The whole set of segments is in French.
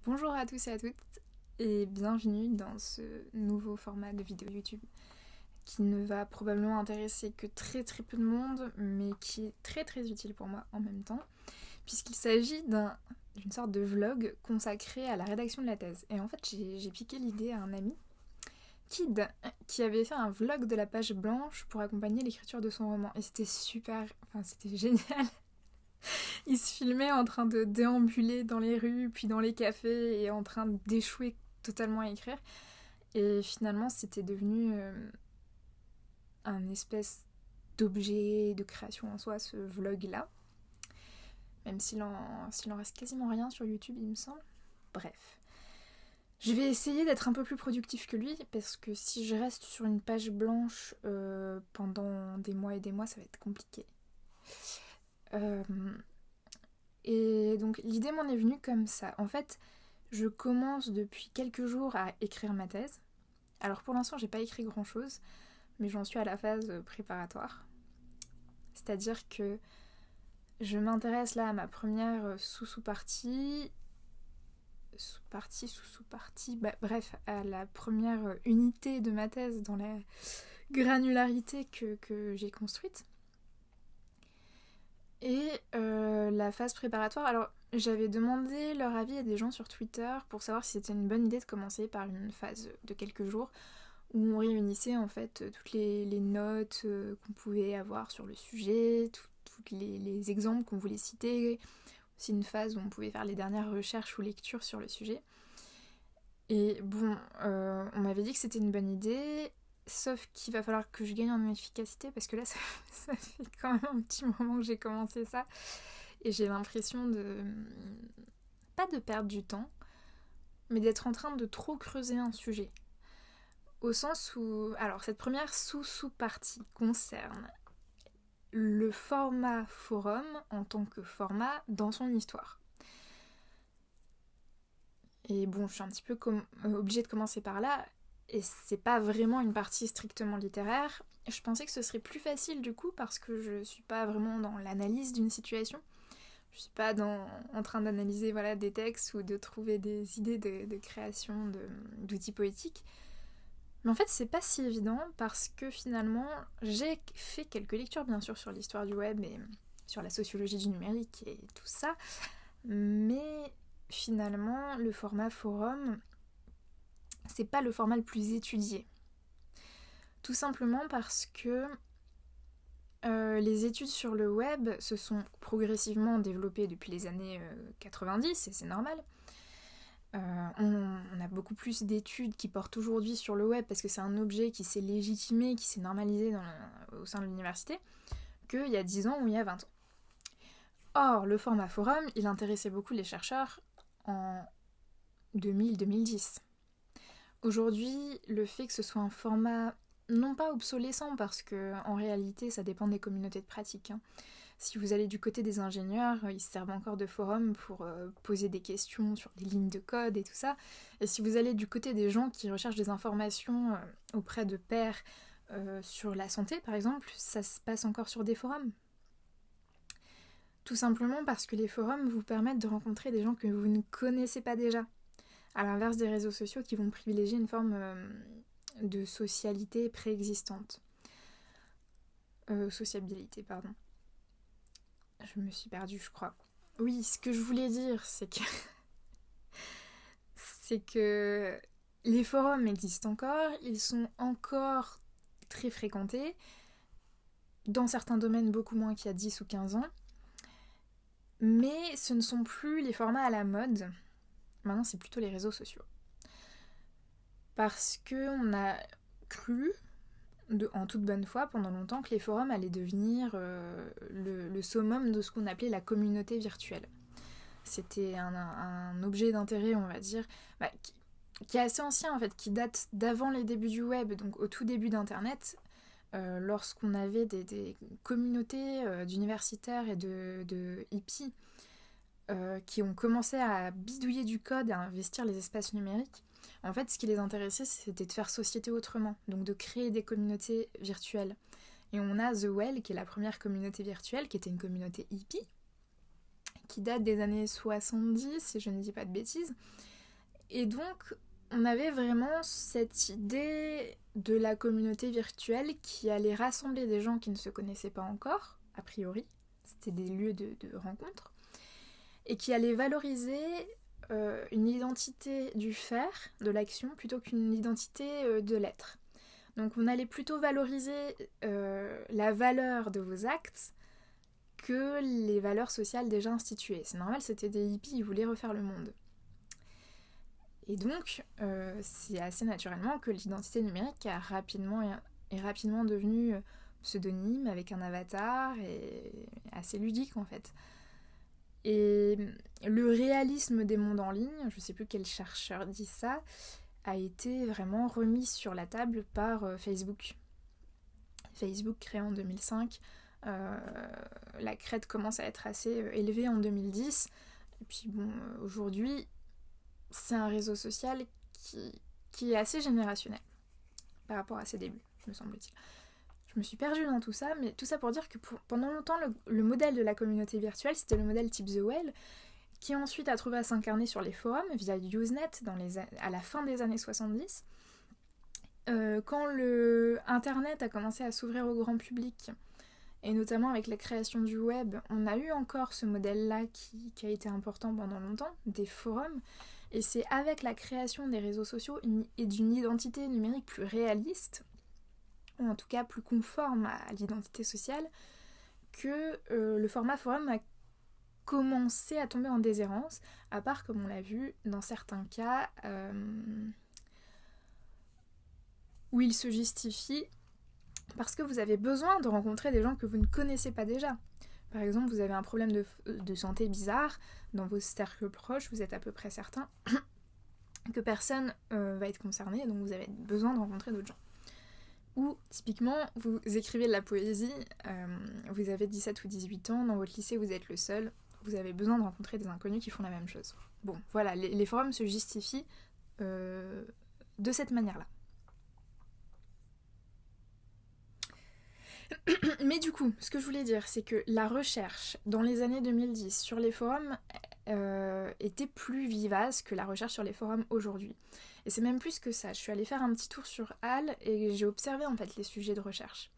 Bonjour à tous et à toutes et bienvenue dans ce nouveau format de vidéo YouTube qui ne va probablement intéresser que très peu de monde mais qui est très utile pour moi en même temps puisqu'il s'agit d'une sorte de vlog consacré à la rédaction de la thèse. Et en fait j'ai piqué l'idée à un ami, Kid, qui avait fait un vlog de la page blanche pour accompagner l'écriture de son roman et c'était super, c'était génial. Il se filmait en train de déambuler dans les rues, puis dans les cafés, et en train d'échouer totalement à écrire. Et finalement, c'était devenu un espèce d'objet de création en soi, ce vlog-là. Même s'il en reste quasiment rien sur YouTube, il me semble. Bref. Je vais essayer d'être un peu plus productif que lui, parce que si je reste sur une page blanche pendant des mois et des mois, ça va être compliqué. Et donc l'idée m'en est venue comme ça. En fait, je commence depuis quelques jours à écrire ma thèse. Alors pour l'instant, j'ai pas écrit grand chose, mais j'en suis à la phase préparatoire. C'est-à-dire que je m'intéresse là à ma première sous-partie, bref, à la première unité de ma thèse dans la granularité que j'ai construite. Et la phase préparatoire, alors j'avais demandé leur avis à des gens sur Twitter pour savoir si c'était une bonne idée de commencer par une phase de quelques jours où on réunissait en fait toutes les notes qu'on pouvait avoir sur le sujet, tous les exemples qu'on voulait citer, aussi une phase où on pouvait faire les dernières recherches ou lectures sur le sujet. Et bon, on m'avait dit que c'était une bonne idée, sauf qu'il va falloir que je gagne en efficacité parce que là ça fait quand même un petit moment que j'ai commencé ça et j'ai l'impression pas de perdre du temps, mais d'être en train de trop creuser un sujet. Au sens où, alors cette première sous-partie concerne le format forum en tant que format dans son histoire. Et bon, je suis un petit peu obligée de commencer par là, et c'est pas vraiment une partie strictement littéraire. Je pensais que ce serait plus facile du coup parce que je suis pas vraiment dans l'analyse d'une situation. Je suis pas en train d'analyser des textes ou de trouver des idées de création d'outils poétiques. Mais en fait, c'est pas si évident parce que finalement, j'ai fait quelques lectures bien sûr sur l'histoire du web et sur la sociologie du numérique et tout ça, mais finalement, le format forum, c'est pas le format le plus étudié. Tout simplement parce que les études sur le web se sont progressivement développées depuis les années 90, et c'est normal. On a beaucoup plus d'études qui portent aujourd'hui sur le web parce que c'est un objet qui s'est légitimé, qui s'est normalisé au sein de l'université, qu'il y a 10 ans ou il y a 20 ans. Or, le format forum, il intéressait beaucoup les chercheurs en 2000-2010. Aujourd'hui, le fait que ce soit un format non pas obsolescent, parce que en réalité ça dépend des communautés de pratique. Si vous allez du côté des ingénieurs, ils se servent encore de forums pour poser des questions sur des lignes de code et tout ça. Et si vous allez du côté des gens qui recherchent des informations auprès de pairs sur la santé par exemple, ça se passe encore sur des forums. Tout simplement parce que les forums vous permettent de rencontrer des gens que vous ne connaissez pas déjà. À l'inverse des réseaux sociaux qui vont privilégier une forme de socialité préexistante. Sociabilité, pardon. Je me suis perdue, je crois. Oui, ce que je voulais dire, c'est que les forums existent encore, ils sont encore très fréquentés, dans certains domaines beaucoup moins qu'il y a 10 ou 15 ans, mais ce ne sont plus les formats à la mode, maintenant c'est plutôt les réseaux sociaux. Parce qu'on a cru, en toute bonne foi, pendant longtemps, que les forums allaient devenir le summum de ce qu'on appelait la communauté virtuelle. C'était un objet d'intérêt, on va dire, qui est assez ancien en fait, qui date d'avant les débuts du web, donc au tout début d'Internet, lorsqu'on avait des communautés d'universitaires et de hippies qui ont commencé à bidouiller du code et à investir les espaces numériques. En fait, ce qui les intéressait, c'était de faire société autrement, donc de créer des communautés virtuelles. Et on a The Well, qui est la première communauté virtuelle, qui était une communauté hippie, qui date des années 70, si je ne dis pas de bêtises. Et donc, on avait vraiment cette idée de la communauté virtuelle qui allait rassembler des gens qui ne se connaissaient pas encore, a priori, c'était des lieux de rencontre, et qui allait valoriser une identité du faire, de l'action, plutôt qu'une identité de l'être. Donc on allait plutôt valoriser la valeur de vos actes que les valeurs sociales déjà instituées. C'est normal, c'était des hippies, ils voulaient refaire le monde. Et donc, c'est assez naturellement que l'identité numérique est rapidement devenue pseudonyme, avec un avatar, et assez ludique en fait. Et le réalisme des mondes en ligne, je ne sais plus quel chercheur dit ça, a été vraiment remis sur la table par Facebook. Facebook créé en 2005, la crête commence à être assez élevée en 2010, et puis bon, aujourd'hui, c'est un réseau social qui est assez générationnel par rapport à ses débuts, me semble-t-il. Je me suis perdue dans tout ça, mais tout ça pour dire que pendant longtemps, le modèle de la communauté virtuelle, c'était le modèle type The Whale, qui ensuite a trouvé à s'incarner sur les forums via Usenet à la fin des années 70. Quand le Internet a commencé à s'ouvrir au grand public, et notamment avec la création du web, on a eu encore ce modèle-là qui a été important pendant longtemps, des forums, et c'est avec la création des réseaux sociaux et d'une identité numérique plus réaliste, ou en tout cas plus conforme à l'identité sociale, que le format forum a commencé à tomber en déshérence, à part, comme on l'a vu, dans certains cas où il se justifie parce que vous avez besoin de rencontrer des gens que vous ne connaissez pas déjà. Par exemple, vous avez un problème de santé bizarre, dans vos cercles proches, vous êtes à peu près certain que personne va être concerné, donc vous avez besoin de rencontrer d'autres gens. Ou, typiquement, vous écrivez de la poésie, vous avez 17 ou 18 ans, dans votre lycée vous êtes le seul, vous avez besoin de rencontrer des inconnus qui font la même chose. Bon, voilà, les forums se justifient de cette manière-là. Mais du coup, ce que je voulais dire, c'est que la recherche dans les années 2010 sur les forums était plus vivace que la recherche sur les forums aujourd'hui. Et c'est même plus que ça. Je suis allée faire un petit tour sur HAL et j'ai observé en fait les sujets de recherche.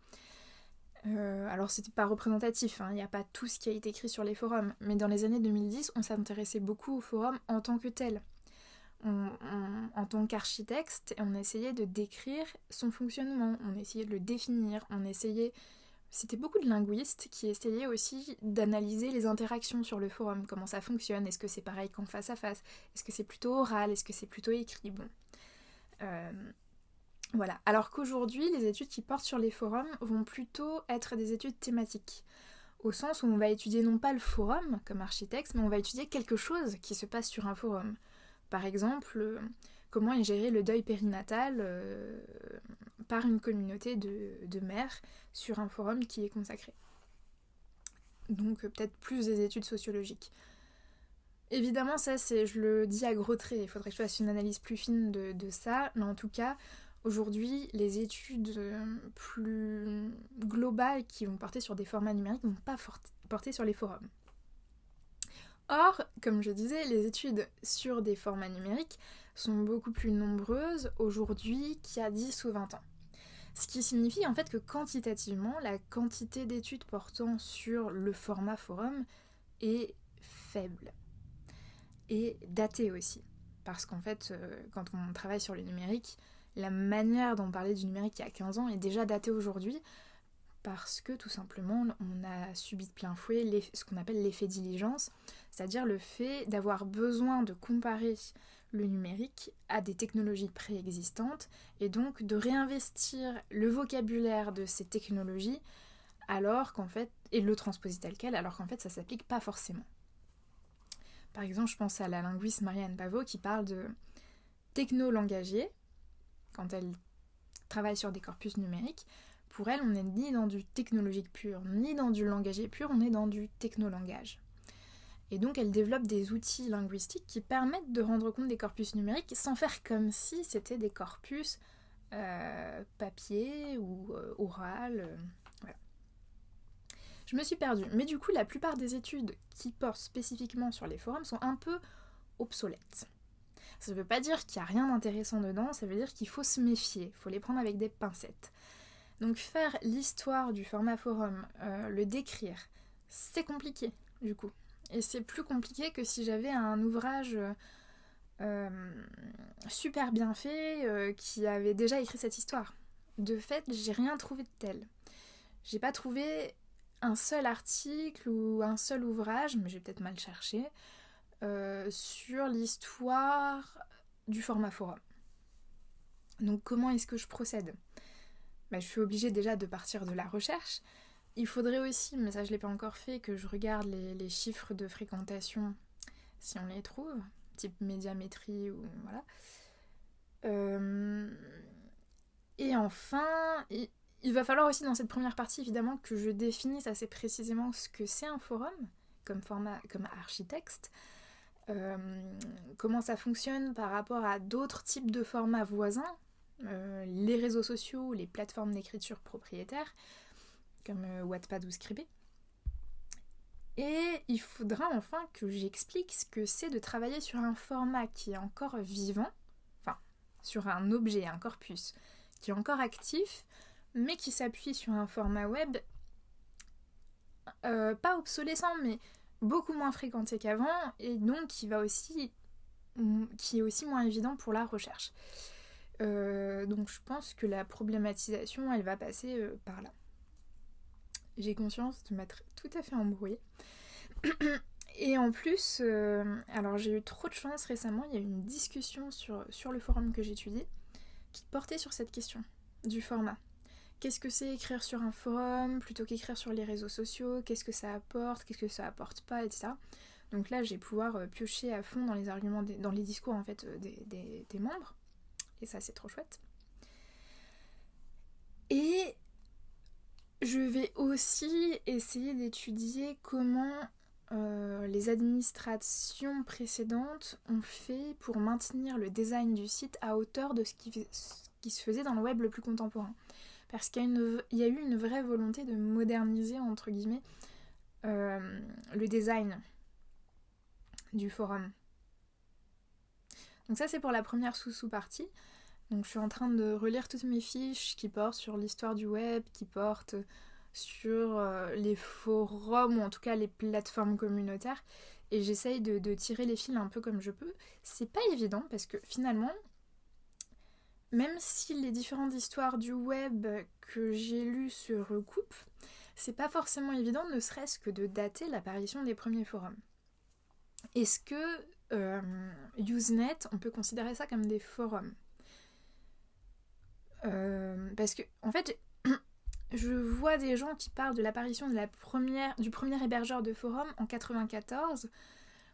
Alors c'était pas représentatif, il n'y a pas tout ce qui a été écrit sur les forums, mais dans les années 2010, on s'intéressait beaucoup aux forums en tant que tel. En tant qu'architecte, on essayait de décrire son fonctionnement, on essayait de le définir, c'était beaucoup de linguistes qui essayaient aussi d'analyser les interactions sur le forum, comment ça fonctionne, est-ce que c'est pareil qu'en face à face, est-ce que c'est plutôt oral, est-ce que c'est plutôt écrit, bon. Voilà, alors qu'aujourd'hui, les études qui portent sur les forums vont plutôt être des études thématiques, au sens où on va étudier non pas le forum comme architecte, mais on va étudier quelque chose qui se passe sur un forum. Par exemple, comment est géré le deuil périnatal par une communauté de mères sur un forum qui est consacré. Donc peut-être plus des études sociologiques. Évidemment, ça, je le dis à gros traits, il faudrait que je fasse une analyse plus fine de ça, mais en tout cas, aujourd'hui, les études plus globales qui vont porter sur des formats numériques ne vont pas porter sur les forums. Or, comme je disais, les études sur des formats numériques sont beaucoup plus nombreuses aujourd'hui qu'il y a 10 ou 20 ans. Ce qui signifie en fait que quantitativement, la quantité d'études portant sur le format forum est faible. Et datée aussi. Parce qu'en fait, quand on travaille sur le numérique, la manière dont on parlait du numérique il y a 15 ans est déjà datée aujourd'hui, parce que tout simplement on a subi de plein fouet ce qu'on appelle l'effet diligence, c'est-à-dire le fait d'avoir besoin de comparer le numérique à des technologies préexistantes et donc de réinvestir le vocabulaire de ces technologies alors qu'en fait, et le transposer tel quel, alors qu'en fait ça s'applique pas forcément. Par exemple, je pense à la linguiste Marianne Pavot qui parle de techno-langagier quand elle travaille sur des corpus numériques. Pour elle, on n'est ni dans du technologique pur, ni dans du langagier pur, on est dans du technolangage. Et donc elle développe des outils linguistiques qui permettent de rendre compte des corpus numériques sans faire comme si c'était des corpus papier ou oral. Voilà. Je me suis perdue. Mais du coup, la plupart des études qui portent spécifiquement sur les forums sont un peu obsolètes. Ça ne veut pas dire qu'il n'y a rien d'intéressant dedans, ça veut dire qu'il faut se méfier, il faut les prendre avec des pincettes. Donc faire l'histoire du format forum, le décrire, c'est compliqué du coup. Et c'est plus compliqué que si j'avais un ouvrage super bien fait qui avait déjà écrit cette histoire. De fait, j'ai rien trouvé de tel. J'ai pas trouvé un seul article ou un seul ouvrage, mais j'ai peut-être mal cherché, sur l'histoire du format forum. Donc comment est-ce que je procède ? Je suis obligée déjà de partir de la recherche. Il faudrait aussi, mais ça je l'ai pas encore fait, que je regarde les chiffres de fréquentation si on les trouve, type médiamétrie ou voilà. Et enfin, il va falloir aussi dans cette première partie évidemment que je définisse assez précisément ce que c'est un forum comme format, comme architecte. Comment ça fonctionne par rapport à d'autres types de formats voisins, les réseaux sociaux, les plateformes d'écriture propriétaires, comme Wattpad ou Scribd. Et il faudra enfin que j'explique ce que c'est de travailler sur un format qui est encore vivant, enfin, sur un objet, un corpus, qui est encore actif, mais qui s'appuie sur un format web pas obsolescent, mais beaucoup moins fréquenté qu'avant, et donc qui est aussi moins évident pour la recherche. Donc je pense que la problématisation, elle va passer par là. J'ai conscience de m'être tout à fait embrouillée. Et en plus, alors j'ai eu trop de chance récemment, il y a eu une discussion sur le forum que j'étudie qui portait sur cette question du format. Qu'est-ce que c'est écrire sur un forum plutôt qu'écrire sur les réseaux sociaux ? Qu'est-ce que ça apporte ? Qu'est-ce que ça apporte pas ? Etc. Donc là, je vais pouvoir piocher à fond dans les arguments, dans les discours en fait des membres. Et ça, c'est trop chouette. Et je vais aussi essayer d'étudier comment les administrations précédentes ont fait pour maintenir le design du site à hauteur de ce qui se faisait dans le web le plus contemporain. Parce qu'il y a eu une vraie volonté de moderniser, entre guillemets, le design du forum. Donc ça, c'est pour la première sous-partie. Donc je suis en train de relire toutes mes fiches qui portent sur l'histoire du web, qui portent sur les forums, ou en tout cas les plateformes communautaires. Et j'essaye de tirer les fils un peu comme je peux. C'est pas évident, parce que finalement, même si les différentes histoires du web que j'ai lues se recoupent, c'est pas forcément évident, ne serait-ce que de dater l'apparition des premiers forums. Est-ce que Usenet, on peut considérer ça comme des forums ? Parce que, en fait, je vois des gens qui parlent de l'apparition du premier hébergeur de forum en 94,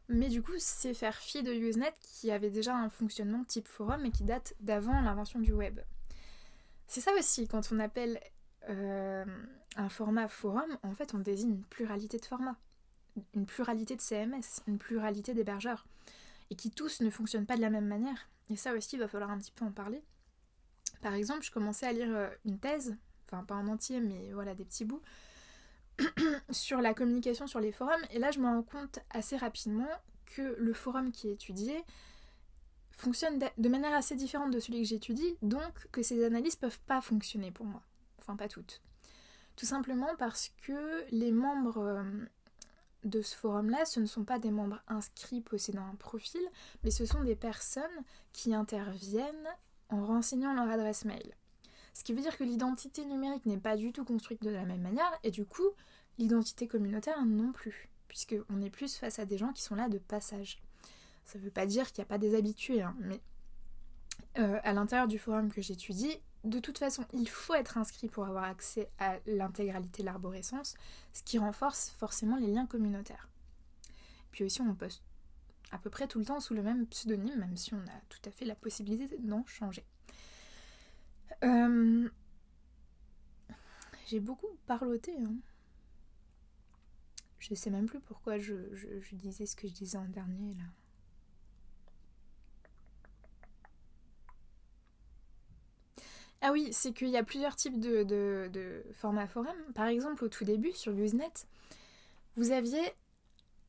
mais du coup, c'est faire fi de Usenet qui avait déjà un fonctionnement type forum et qui date d'avant l'invention du web. C'est ça aussi, quand on appelle un format forum, en fait, on désigne une pluralité de formats, une pluralité de CMS, une pluralité d'hébergeurs, et qui tous ne fonctionnent pas de la même manière. Et ça aussi, il va falloir un petit peu en parler. Par exemple, je commençais à lire une thèse, enfin pas en entier, mais voilà, des petits bouts, sur la communication sur les forums, et là je me rends compte assez rapidement que le forum qui est étudié fonctionne de manière assez différente de celui que j'étudie, donc que ces analyses peuvent pas fonctionner pour moi. Enfin, pas toutes. Tout simplement parce que les membres de ce forum-là, ce ne sont pas des membres inscrits possédant un profil, mais ce sont des personnes qui interviennent en renseignant leur adresse mail. Ce qui veut dire que l'identité numérique n'est pas du tout construite de la même manière, et du coup, l'identité communautaire non plus, puisqu'on est plus face à des gens qui sont là de passage. Ça veut pas dire qu'il n'y a pas des habitués, hein, mais à l'intérieur du forum que j'étudie, de toute façon, il faut être inscrit pour avoir accès à l'intégralité de l'arborescence, ce qui renforce forcément les liens communautaires. Puis aussi, on poste à peu près tout le temps sous le même pseudonyme, même si on a tout à fait la possibilité d'en changer. J'ai beaucoup parloté, hein. Je sais même plus pourquoi je disais ce que je disais en dernier, là. Ah oui, c'est qu'il y a plusieurs types de formats forum. Par exemple, au tout début, sur Usenet, vous aviez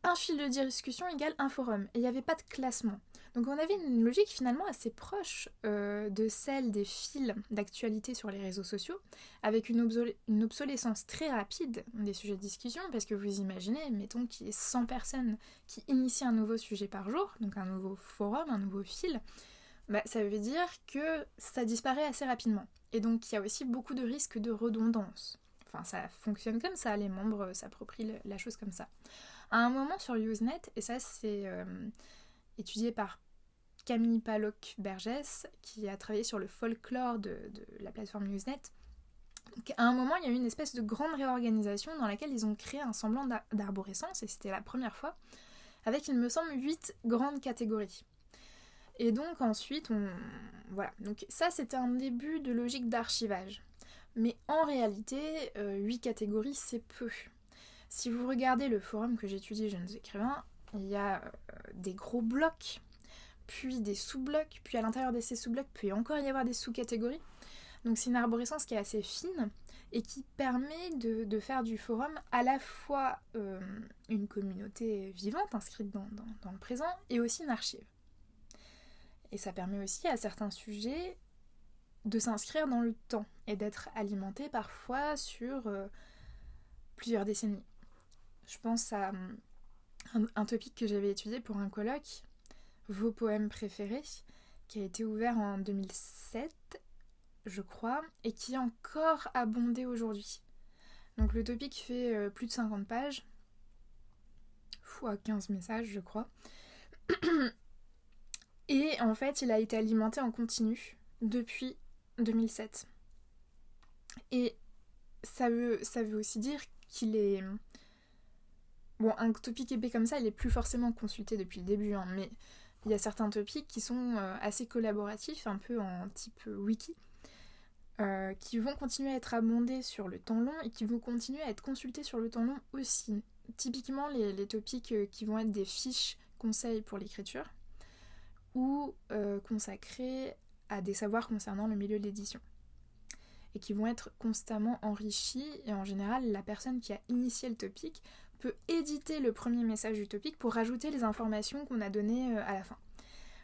un fil de discussion égale un forum, et il n'y avait pas de classement. Donc on avait une logique finalement assez proche de celle des fils d'actualité sur les réseaux sociaux, avec une obsolescence très rapide des sujets de discussion, parce que vous imaginez, mettons qu'il y ait 100 personnes qui initient un nouveau sujet par jour, donc un nouveau forum, un nouveau fil, ça veut dire que ça disparaît assez rapidement. Et donc il y a aussi beaucoup de risques de redondance. Enfin, ça fonctionne comme ça, les membres s'approprient la chose comme ça. À un moment sur Usenet, et ça c'est étudié par Camille Palloc-Bergès, qui a travaillé sur le folklore de la plateforme Usenet. Donc, à un moment, il y a eu une espèce de grande réorganisation dans laquelle ils ont créé un semblant d'arborescence, et c'était la première fois, avec, il me semble, 8 grandes catégories. Et donc ensuite, voilà. Donc ça, c'était un début de logique d'archivage. Mais en réalité, 8 catégories, c'est peu. Si vous regardez le forum que j'étudie, Jeunes écrivains, il y a des gros blocs, puis des sous-blocs, puis à l'intérieur de ces sous-blocs, peut encore y avoir des sous-catégories. Donc c'est une arborescence qui est assez fine et qui permet de faire du forum à la fois une communauté vivante, inscrite dans le présent, et aussi une archive. Et ça permet aussi à certains sujets de s'inscrire dans le temps et d'être alimentés parfois sur plusieurs décennies. Je pense à un topic que j'avais étudié pour un colloque, vos poèmes préférés, qui a été ouvert en 2007, je crois, et qui est encore abondé aujourd'hui. Donc le topic fait plus de 50 pages, fois 15 messages, je crois. Et en fait, il a été alimenté en continu depuis 2007. Et ça veut aussi dire qu'il est... Bon, un topic épais comme ça, il est plus forcément consulté depuis le début, hein, mais il y a certains topics qui sont assez collaboratifs, un peu en type wiki, qui vont continuer à être abondés sur le temps long et qui vont continuer à être consultés sur le temps long aussi. Typiquement, les topics qui vont être des fiches conseils pour l'écriture ou consacrés à des savoirs concernant le milieu de l'édition. Et qui vont être constamment enrichis, et en général, la personne qui a initié le topic peut éditer le premier message du topic pour rajouter les informations qu'on a données à la fin.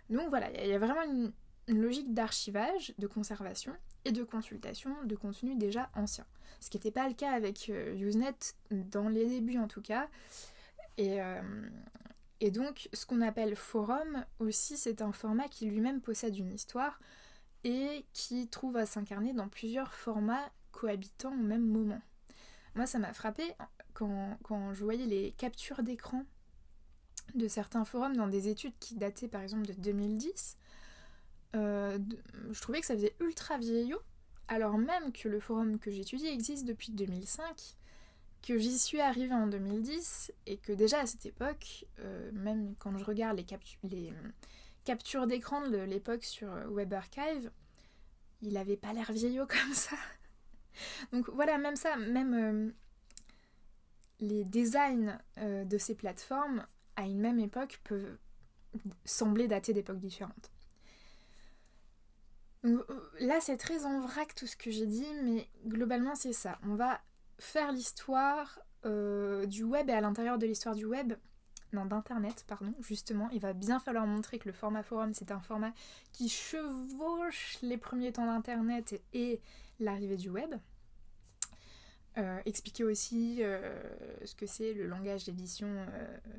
Donc voilà, il y a vraiment une logique d'archivage, de conservation et de consultation de contenu déjà ancien. Ce qui n'était pas le cas avec Usenet, dans les débuts en tout cas. Et donc, ce qu'on appelle forum aussi, c'est un format qui lui-même possède une histoire et qui trouve à s'incarner dans plusieurs formats cohabitant au même moment. Moi, ça m'a frappé quand je voyais les captures d'écran de certains forums dans des études qui dataient par exemple de 2010. Je trouvais que ça faisait ultra vieillot, alors même que le forum que j'étudie existe depuis 2005, que j'y suis arrivée en 2010, et que déjà à cette époque, même quand je regarde les captures d'écran de l'époque sur Web Archive, il avait pas l'air vieillot comme ça. Donc voilà, même ça, même les designs de ces plateformes à une même époque peuvent sembler dater d'époques différentes. Donc, là c'est très en vrac tout ce que j'ai dit, mais globalement c'est ça. On va faire l'histoire du web, et à l'intérieur de l'histoire du web, d'internet, pardon, justement, il va bien falloir montrer que le format forum c'est un format qui chevauche les premiers temps d'internet et l'arrivée du web. Expliquer aussi ce que c'est le langage d'édition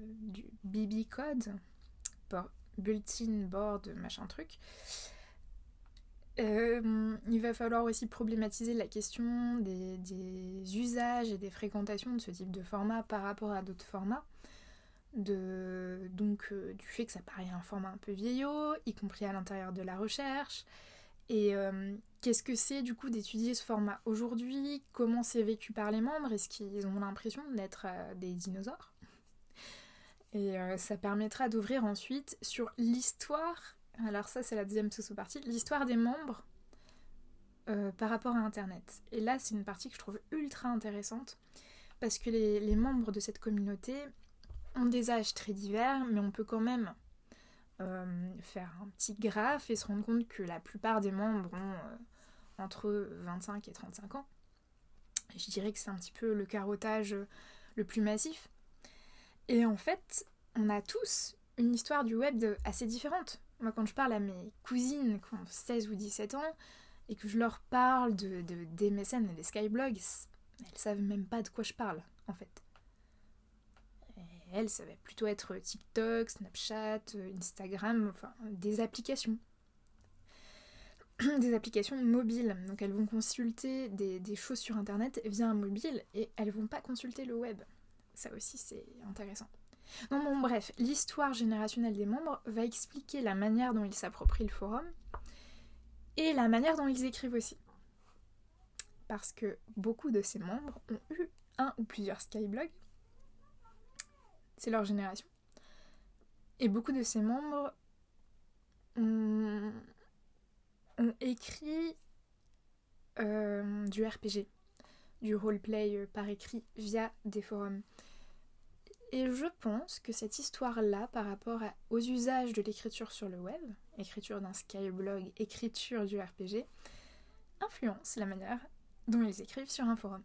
du BB Code, Bulletin Board, machin truc. Il va falloir aussi problématiser la question des usages et des fréquentations de ce type de format par rapport à d'autres formats. Du fait que ça paraît un format un peu vieillot, y compris à l'intérieur de la recherche. Et qu'est-ce que c'est du coup d'étudier ce format aujourd'hui? Comment c'est vécu par les membres? Est-ce qu'ils ont l'impression d'être des dinosaures? Et ça permettra d'ouvrir ensuite sur l'histoire, alors ça c'est la deuxième sous-partie, l'histoire des membres par rapport à Internet. Et là c'est une partie que je trouve ultra intéressante, parce que les membres de cette communauté ont des âges très divers, mais on peut quand même faire un petit graphe et se rendre compte que la plupart des membres ont entre 25 et 35 ans. Je dirais que c'est un petit peu le carottage le plus massif. Et en fait, on a tous une histoire du web assez différente. Moi, quand je parle à mes cousines qui ont 16 ou 17 ans, et que je leur parle des MSN et des Skyblogs, elles savent même pas de quoi je parle, en fait. Et elles, ça va plutôt être TikTok, Snapchat, Instagram, enfin, des applications. Des applications mobiles. Donc elles vont consulter des choses sur Internet via un mobile, et elles vont pas consulter le web. Ça aussi, c'est intéressant. Donc bon, bref, l'histoire générationnelle des membres va expliquer la manière dont ils s'approprient le forum, et la manière dont ils écrivent aussi. Parce que beaucoup de ces membres ont eu un ou plusieurs Skyblogs. C'est leur génération. Et beaucoup de ces membres ont écrit du RPG, du roleplay par écrit via des forums. Et je pense que cette histoire-là, par rapport aux usages de l'écriture sur le web, écriture d'un Skyblog, écriture du RPG, influence la manière dont ils écrivent sur un forum.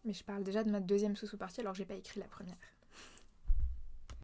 Mais je parle déjà de ma deuxième sous-partie alors que j'ai pas écrit la première.